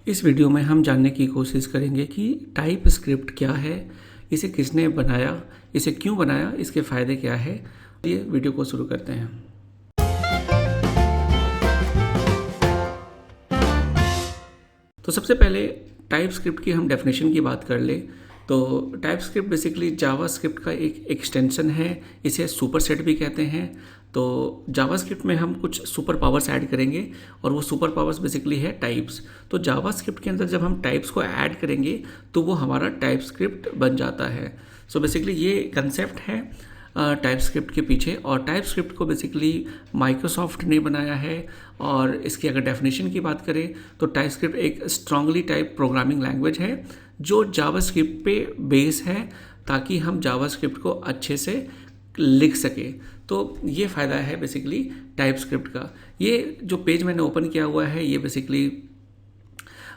इस वीडियो में हम जानने की कोशिश करेंगे कि टाइप स्क्रिप्ट क्या है, इसे किसने बनाया, इसे क्यों बनाया, इसके फ़ायदे क्या है। ये वीडियो को शुरू करते हैं। तो सबसे पहले टाइप स्क्रिप्ट की हम डेफिनेशन की बात कर ले तो type script basically Java script का एक एक्सटेंशन है। इसे सुपर सेट भी कहते हैं। तो जावा स्क्रिप्ट में हम कुछ सुपर पावर्स ऐड करेंगे और वो सुपर पावर्स बेसिकली है टाइप्स। तो जावा स्क्रिप्ट के अंदर जब हम टाइप्स को ऐड करेंगे तो वो हमारा टाइप स्क्रिप्ट बन जाता है। सो बेसिकली ये कंसेप्ट है टाइप स्क्रिप्ट के पीछे। और टाइप स्क्रिप्ट को बेसिकली माइक्रोसॉफ्ट ने बनाया है। और इसकी अगर डेफिनेशन की बात करें तो टाइप स्क्रिप्ट एक स्ट्रांगली टाइप प्रोग्रामिंग लैंग्वेज है जो जावा स्क्रिप्ट पे बेस है ताकि हम जावा स्क्रिप्ट को अच्छे से लिख सके। तो ये फ़ायदा है बेसिकली टाइप स्क्रिप्ट का। ये जो पेज मैंने ओपन किया हुआ है ये बेसिकली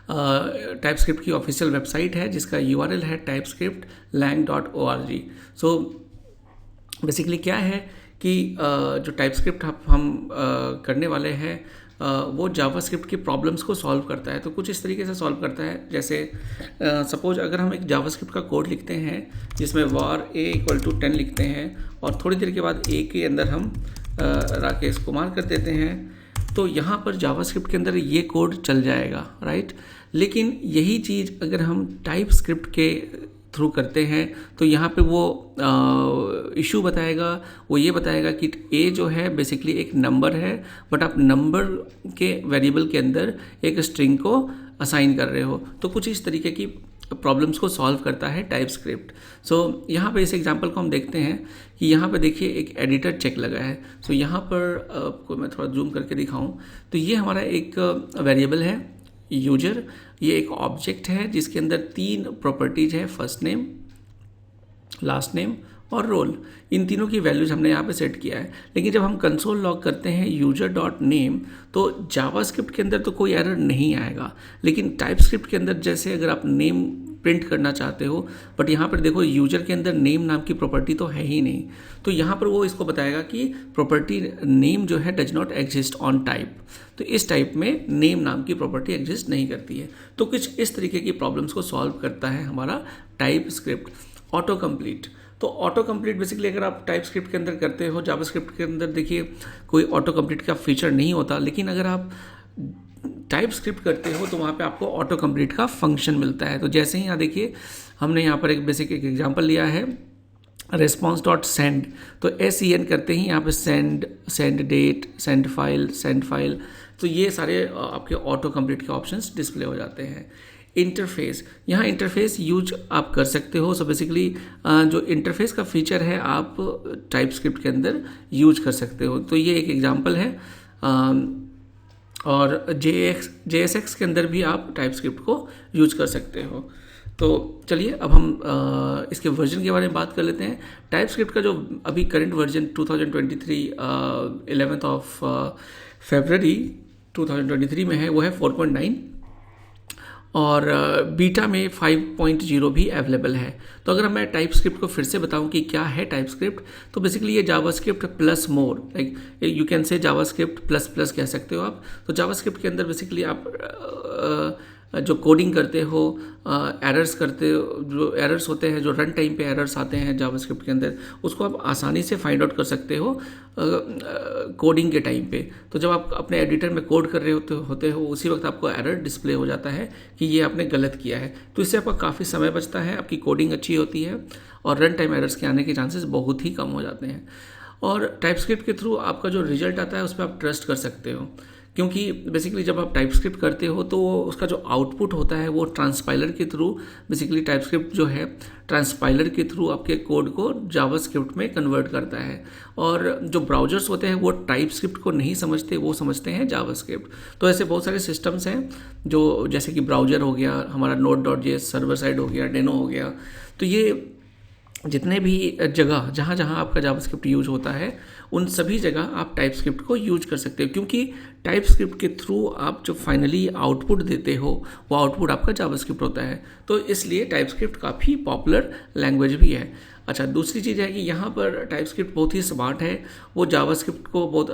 टाइप स्क्रिप्ट की ऑफिशियल वेबसाइट है जिसका URL है typescriptlang.org। सो बेसिकली क्या है कि जो टाइप स्क्रिप्ट हम करने वाले हैं वो जावा स्क्रिप्ट की प्रॉब्लम्स को सॉल्व करता है। तो कुछ इस तरीके से सॉल्व करता है जैसे सपोज अगर हम एक जावा स्क्रिप्ट का कोड लिखते हैं जिसमें var a=10 लिखते हैं और थोड़ी देर के बाद a के अंदर हम राकेश कुमार कर देते हैं तो यहाँ पर जावा स्क्रिप्ट के अंदर ये कोड चल जाएगा, राइट। लेकिन यही चीज़ अगर हम टाइप स्क्रिप्ट के थ्रू करते हैं तो यहाँ पे वो इशू बताएगा। वो ये बताएगा कि ए जो है बेसिकली एक नंबर है बट आप नंबर के वेरिएबल के अंदर एक स्ट्रिंग को असाइन कर रहे हो। तो कुछ इस तरीके की प्रॉब्लम्स को सॉल्व करता है टाइप स्क्रिप्ट। सो यहाँ पे इस एग्जांपल को हम देखते हैं कि यहाँ पे देखिए एक एडिटर चेक लगा है। सो यहाँ पर आपको मैं थोड़ा जूम करके दिखाऊँ तो ये हमारा एक वेरिएबल है यूजर। ये एक ऑब्जेक्ट है जिसके अंदर 3 प्रॉपर्टीज है, फर्स्ट नेम, लास्ट नेम और रोल। इन तीनों की वैल्यूज हमने यहाँ पे सेट किया है। लेकिन जब हम कंसोल लॉग करते हैं user.name तो जावा स्क्रिप्ट के अंदर तो कोई एरर नहीं आएगा। लेकिन टाइप स्क्रिप्ट के अंदर जैसे अगर आप नेम प्रिंट करना चाहते हो बट यहाँ पर देखो यूजर के अंदर नेम नाम की प्रॉपर्टी तो है ही नहीं, तो यहाँ पर वो इसको बताएगा कि प्रॉपर्टी नेम जो है does not exist on type. तो इस टाइप में नेम नाम की प्रॉपर्टी एग्जिस्ट नहीं करती है। तो कुछ इस तरीके की प्रॉब्लम्स को सॉल्व करता है हमारा टाइप स्क्रिप्ट। ऑटो कंप्लीट, तो ऑटो कंप्लीट बेसिकली अगर आप टाइप स्क्रिप्ट के अंदर करते हो, जावा स्क्रिप्ट के अंदर देखिए कोई ऑटो कंप्लीट का फीचर नहीं होता। लेकिन अगर आप टाइप स्क्रिप्ट करते हो तो वहाँ पे आपको ऑटो कंप्लीट का फंक्शन मिलता है। तो जैसे ही यहाँ देखिए हमने यहाँ पर एक बेसिक एक एग्जांपल लिया है response.send। तो SEN करते ही यहाँ पे सेंड डेट, सेंड फाइल, तो ये सारे आपके ऑटो कंप्लीट के ऑप्शंस डिस्प्ले हो जाते हैं। इंटरफेस, यहाँ इंटरफेस यूज आप कर सकते हो। सो बेसिकली जो इंटरफेस का फीचर है आप टाइप स्क्रिप्ट के अंदर यूज कर सकते हो। तो ये एक एग्जांपल है। और JSX के अंदर भी आप टाइप स्क्रिप्ट को यूज कर सकते हो। तो चलिए अब हम इसके वर्जन के बारे में बात कर लेते हैं। टाइप स्क्रिप्ट का जो अभी करंट वर्जन 2023 11 फरवरी 2023 में है वो है 4.9 और बीटा में 5.0 भी अवेलेबल है। तो अगर मैं टाइप स्क्रिप्ट को फिर से बताऊं कि क्या है टाइप स्क्रिप्ट, तो बेसिकली ये JavaScript plus more, like you can say JavaScript plus plus कह सकते हो आप। तो जावा स्क्रिप्ट के अंदर बेसिकली आप जो कोडिंग करते हो, एरर्स करते हो, जो एरर्स होते हैं, जो रन टाइम पे एरर्स आते हैं जावा स्क्रिप्ट के अंदर, उसको आप आसानी से फाइंड आउट कर सकते हो कोडिंग के टाइम पे। तो जब आप अपने एडिटर में कोड कर रहे होते हो उसी वक्त आपको एरर डिस्प्ले हो जाता है कि ये आपने गलत किया है। तो इससे आपका काफ़ी समय बचता है, आपकी कोडिंग अच्छी होती है और रन टाइम एरर्स के आने के चांसेस बहुत ही कम हो जाते हैं। और टाइप स्क्रिप्ट के थ्रू आपका जो रिजल्ट आता है उस पर आप ट्रस्ट कर सकते हो, क्योंकि बेसिकली जब आप टाइप स्क्रिप्ट करते हो तो उसका जो आउटपुट होता है वो ट्रांसपाइलर के थ्रू, बेसिकली टाइप स्क्रिप्ट जो है ट्रांसपाइलर के थ्रू आपके कोड को जावा स्क्रिप्ट में कन्वर्ट करता है। और जो ब्राउजर्स होते हैं वो टाइप स्क्रिप्ट को नहीं समझते, वो समझते हैं जावा स्क्रिप्ट। तो ऐसे बहुत सारे सिस्टम्स हैं जो जैसे कि ब्राउजर हो गया, हमारा node.js सर्वर साइड हो गया, डेनो हो गया। तो ये जितने भी जगह जहाँ आपका जावास्क्रिप्ट यूज होता है उन सभी जगह आप टाइप स्क्रिप्ट को यूज कर सकते हो, क्योंकि टाइप स्क्रिप्ट के थ्रू आप जो फाइनली आउटपुट देते हो वो आउटपुट आपका जावास्क्रिप्ट होता है। तो इसलिए टाइप स्क्रिप्ट काफ़ी पॉपुलर लैंग्वेज भी है। अच्छा, दूसरी चीज़ है कि यहाँ पर टाइप स्क्रिप्ट बहुत ही स्मार्ट है, वो जावास्क्रिप्ट को बहुत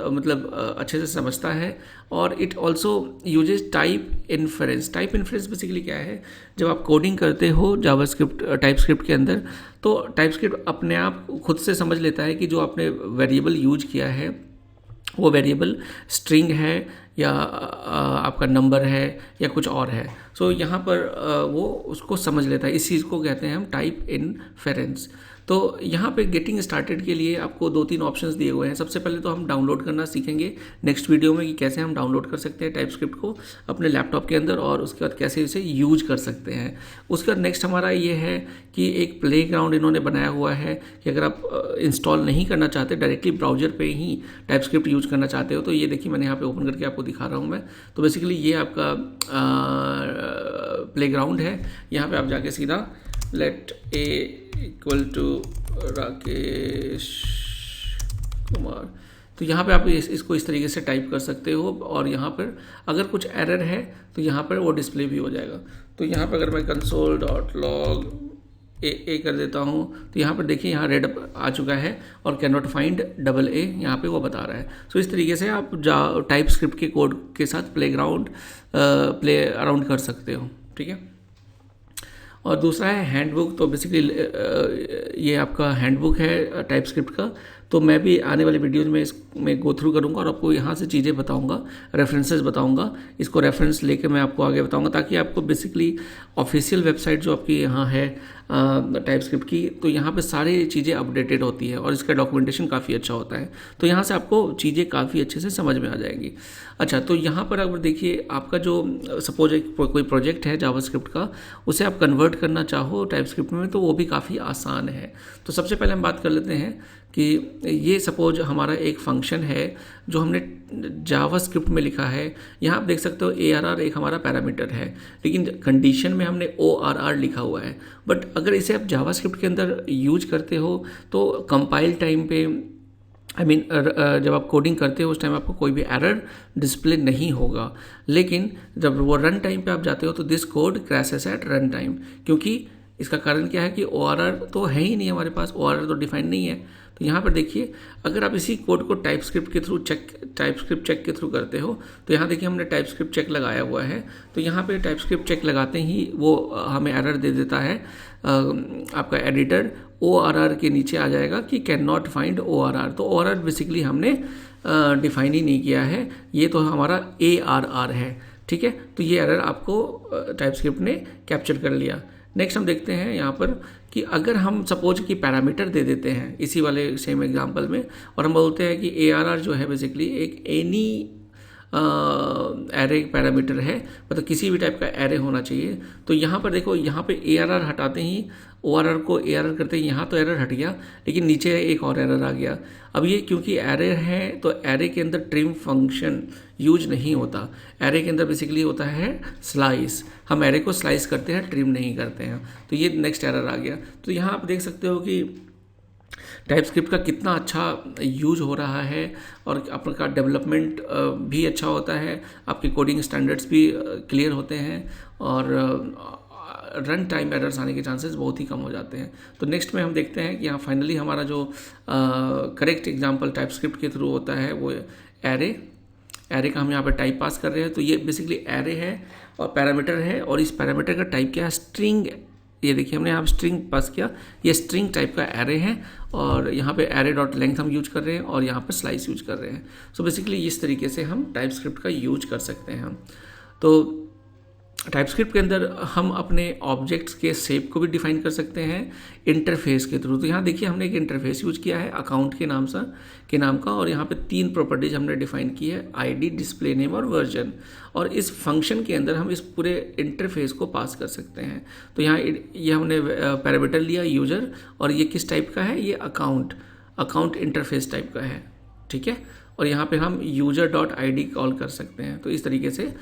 अच्छे से समझता है, और it also uses type inference. Type inference basically क्या है, जब आप कोडिंग करते हो जावास्क्रिप्ट टाइप स्क्रिप्ट के अंदर, तो टाइप स्क्रिप्ट अपने आप खुद से समझ लेता है कि जो आपने वेरिएबल यूज किया है वो वेरिएबल स्ट्रिंग है या आपका नंबर है या कुछ और है। सो यहाँ पर वो उसको समझ लेता है। इस चीज़ को कहते हैं हम टाइप इन्फेरेंस। तो यहाँ पे गेटिंग स्टार्टेड के लिए आपको 2-3 ऑप्शंस दिए हुए हैं। सबसे पहले तो हम डाउनलोड करना सीखेंगे नेक्स्ट वीडियो में कि कैसे हम डाउनलोड कर सकते हैं टाइप स्क्रिप्ट को अपने लैपटॉप के अंदर, और उसके बाद कैसे इसे यूज कर सकते हैं। उसके बाद नेक्स्ट हमारा ये है कि एक प्लेग्राउंड इन्होंने बनाया हुआ है कि अगर आप इंस्टॉल नहीं करना चाहते, डायरेक्टली ब्राउजर पे ही टाइप स्क्रिप्ट यूज करना चाहते हो, तो ये देखिए मैंने यहाँ पे ओपन करके आपको दिखा रहा हूँ मैं। तो बेसिकली ये आपका प्लेग्राउंड है। यहाँ पे आप जाके सीधा let a equal to Rakesh Kumar, तो यहाँ पे आप इसको इस तरीके से टाइप कर सकते हो, और यहाँ पर अगर कुछ एरर है तो यहाँ पर वो डिस्प्ले भी हो जाएगा। तो यहाँ पर अगर मैं console.log ए कर देता हूँ तो यहाँ पर देखिए यहाँ रेड आ चुका है और कैन नॉट फाइंड AA यहाँ पे वो बता रहा है। सो इस तरीके से आप टाइप स्क्रिप्ट के कोड के साथ प्ले अराउंड कर सकते हो, ठीक है। और दूसरा है हैंडबुक। तो बेसिकली ये आपका हैंडबुक है टाइप स्क्रिप्ट का। तो मैं भी आने वाले वीडियोज़ में इसमें गो थ्रू करूँगा और आपको यहाँ से चीज़ें बताऊँगा, रेफरेंसेस बताऊँगा। इसको रेफरेंस लेके मैं आपको आगे बताऊँगा, ताकि आपको बेसिकली ऑफिशियल वेबसाइट जो आपकी यहाँ है टाइप स्क्रिप्ट की, तो यहाँ पे सारी चीज़ें अपडेटेड होती है और इसका डॉक्यूमेंटेशन काफ़ी अच्छा होता है। तो यहाँ से आपको चीज़ें काफ़ी अच्छे से समझ में आ जाएंगी। अच्छा, तो यहाँ पर अगर देखिए आपका जो सपोज एक कोई प्रोजेक्ट है जावास्क्रिप्ट का, उसे आप कन्वर्ट करना चाहो टाइप स्क्रिप्ट में, तो वो भी काफ़ी आसान है। तो सबसे पहले हम बात कर लेते हैं कि ये सपोज हमारा एक फंक्शन है जो हमने जावास्क्रिप्ट में लिखा है। यहाँ आप देख सकते हो ARR एक हमारा पैरामीटर है, लेकिन कंडीशन में हमने ORR लिखा हुआ है। बट अगर इसे आप जावास्क्रिप्ट के अंदर यूज करते हो तो कंपाइल टाइम पे जब आप कोडिंग करते हो उस टाइम आपको कोई भी एरर डिस्प्ले नहीं होगा। लेकिन जब वो रन टाइम पे आप जाते हो तो this code crashes at run time, क्योंकि इसका कारण क्या है कि ORR तो है ही नहीं हमारे पास, ORR तो डिफाइन नहीं है। तो यहाँ पर देखिए अगर आप इसी कोड को टाइप स्क्रिप्ट चेक के थ्रू करते हो, तो यहाँ देखिए हमने टाइप स्क्रिप्ट चेक लगाया हुआ है। तो यहाँ पे टाइप स्क्रिप्ट चेक लगाते ही वो हमें एरर दे देता है। आपका एडिटर ORR के नीचे आ जाएगा कि कैन नॉट फाइंड ORR। तो ORR बेसिकली हमने डिफाइन ही नहीं किया है, ये तो हमारा ARR है, ठीक है। तो ये एरर आपको टाइप स्क्रिप्ट ने कैप्चर कर लिया। नेक्स्ट हम देखते हैं यहाँ पर कि अगर हम सपोज कि पैरामीटर दे देते हैं इसी वाले सेम एग्जांपल में, और हम बोलते हैं कि ARR जो है बेसिकली एक एनी एरे पैरामीटर है, मतलब किसी भी टाइप का एरे होना चाहिए। तो यहाँ पर देखो, यहाँ पे ARR हटाते ही ORR को ARR करते ही यहाँ तो एरर हट गया, लेकिन नीचे एक और एरर आ गया। अब ये क्योंकि एरे है तो एरे के अंदर ट्रिम फंक्शन यूज नहीं होता। एरे के अंदर बेसिकली होता है स्लाइस, हम एरे को स्लाइस करते हैं, ट्रिम नहीं करते हैं। तो ये नेक्स्ट एरर आ गया। तो यहाँ आप देख सकते हो कि टाइप स्क्रिप्ट का कितना अच्छा यूज हो रहा है, और आपका डेवलपमेंट भी अच्छा होता है, आपके कोडिंग स्टैंडर्ड्स भी क्लियर होते हैं, और रन टाइम एरर्स आने के चांसेस बहुत ही कम हो जाते हैं। तो नेक्स्ट में हम देखते हैं कि यहाँ फाइनली हमारा जो करेक्ट एग्जांपल टाइप स्क्रिप्ट के थ्रू होता है वो एरे का हम यहाँ पर टाइप पास कर रहे हैं। तो ये बेसिकली एरे है और पैरामीटर है, और इस पैरामीटर का टाइप क्या है, स्ट्रिंग। ये देखिए हमने यहाँ स्ट्रिंग पास किया, ये स्ट्रिंग टाइप का एरे है, और यहाँ पे एरे डॉट लेंथ हम यूज कर रहे हैं, और यहाँ पे स्लाइस यूज कर रहे हैं। सो बेसिकली इस तरीके से हम टाइप स्क्रिप्ट का यूज कर सकते हैं। तो टाइप स्क्रिप्ट के अंदर हम अपने ऑब्जेक्ट्स के शेप को भी डिफाइन कर सकते हैं इंटरफेस के थ्रू। तो यहाँ देखिए हमने एक इंटरफेस यूज किया है अकाउंट के नाम का, और यहाँ पे 3 प्रॉपर्टीज हमने डिफाइन की है, ID, डिस्प्ले नेम और वर्जन। और इस फंक्शन के अंदर हम इस पूरे इंटरफेस को पास कर सकते हैं। तो यहाँ ये हमने पैरामीटर लिया यूजर, और ये किस टाइप का है, ये अकाउंट इंटरफेस टाइप का है, ठीक है। और यहाँ पे हम user.id कॉल कर सकते हैं। तो इस तरीके से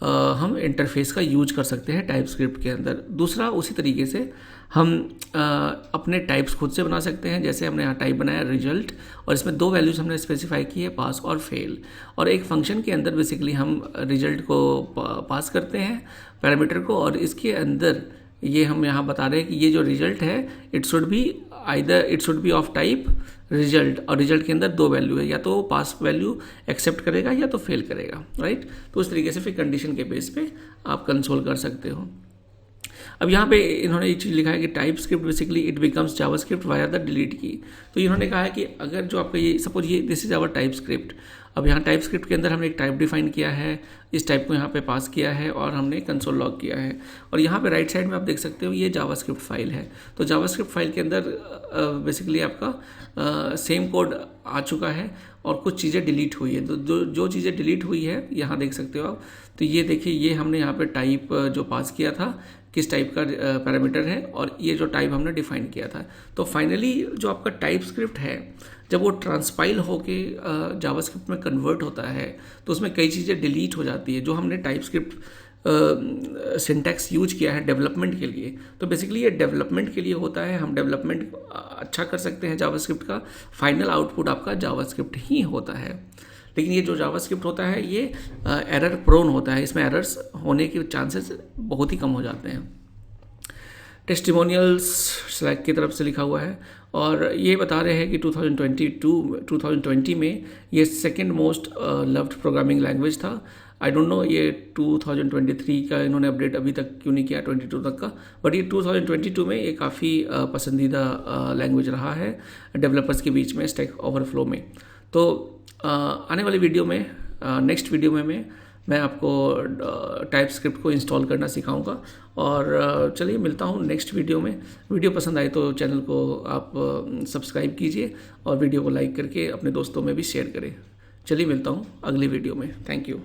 हम इंटरफेस का यूज कर सकते हैं टाइपस्क्रिप्ट के अंदर। दूसरा, उसी तरीके से हम अपने टाइप्स खुद से बना सकते हैं। जैसे हमने यहाँ टाइप बनाया रिजल्ट, और इसमें 2 वैल्यूज़ हमने स्पेसिफाई की है, पास और फेल। और एक फंक्शन के अंदर बेसिकली हम रिजल्ट को पास करते हैं पैरामीटर को, और इसके अंदर ये हम यहाँ बता रहे हैं कि ये जो रिजल्ट है it should be of type result, और रिजल्ट के अंदर 2 वैल्यू है, या तो पास वैल्यू एक्सेप्ट करेगा या तो फेल करेगा, राइट। तो उस तरीके से फिर कंडीशन के बेस पे आप कंसोल कर सकते हो। अब यहाँ पे इन्होंने एक चीज़ लिखा है कि type script basically it becomes JavaScript via the delete की। तो इन्होंने कहा है कि अगर जो आपका ये सपोज ये this is our type script, अब यहाँ टाइप स्क्रिप्ट के अंदर हमने एक टाइप डिफाइन किया है, इस टाइप को यहाँ पे पास किया है और हमने कंसोल लॉग किया है, और यहाँ पे राइट साइड में आप देख सकते हो ये जावास्क्रिप्ट फाइल है। तो जावास्क्रिप्ट फाइल के अंदर बेसिकली आपका सेम कोड आ चुका है और कुछ चीज़ें डिलीट हुई है। तो जो चीज़ें डिलीट हुई है यहाँ देख सकते हो आप। तो ये देखिए, ये हमने यहाँ पे टाइप जो पास किया था किस टाइप का पैरामीटर है, और ये जो टाइप हमने डिफाइन किया था। तो फाइनली जो आपका टाइप स्क्रिप्ट है जब वो ट्रांसपाइल होके जावास्क्रिप्ट में कन्वर्ट होता है तो उसमें कई चीज़ें डिलीट हो जाती है जो हमने टाइप स्क्रिप्ट सिंटैक्स यूज किया है डेवलपमेंट के लिए। तो बेसिकली ये डेवलपमेंट के लिए होता है, हम डेवलपमेंट अच्छा कर सकते हैं जावास्क्रिप्ट का, फाइनल आउटपुट आपका जावास्क्रिप्ट ही होता है। लेकिन ये जो जावास्क्रिप्ट होता है ये एरर प्रोन होता है, इसमें एरर्स होने के चांसेस बहुत ही कम हो जाते हैं। टेस्टिमोनियल्स स्लैक की तरफ से लिखा हुआ है, और ये बता रहे हैं कि 2020 में ये second most loved programming language था। आई डोंट नो ये 2023 का इन्होंने अपडेट अभी तक क्यों नहीं किया 22 तक का, बट ये 2022 में ये काफ़ी पसंदीदा लैंग्वेज रहा है डेवलपर्स के बीच में स्टैक ओवरफ्लो में। तो आने वाली वीडियो में नेक्स्ट वीडियो में मैं आपको टाइप स्क्रिप्ट को इंस्टॉल करना सिखाऊंगा। और चलिए मिलता हूँ नेक्स्ट वीडियो में। वीडियो पसंद आए तो चैनल को आप सब्सक्राइब कीजिए और वीडियो को लाइक करके अपने दोस्तों में भी शेयर करें। चलिए मिलता हूँ अगली वीडियो में। Thank you.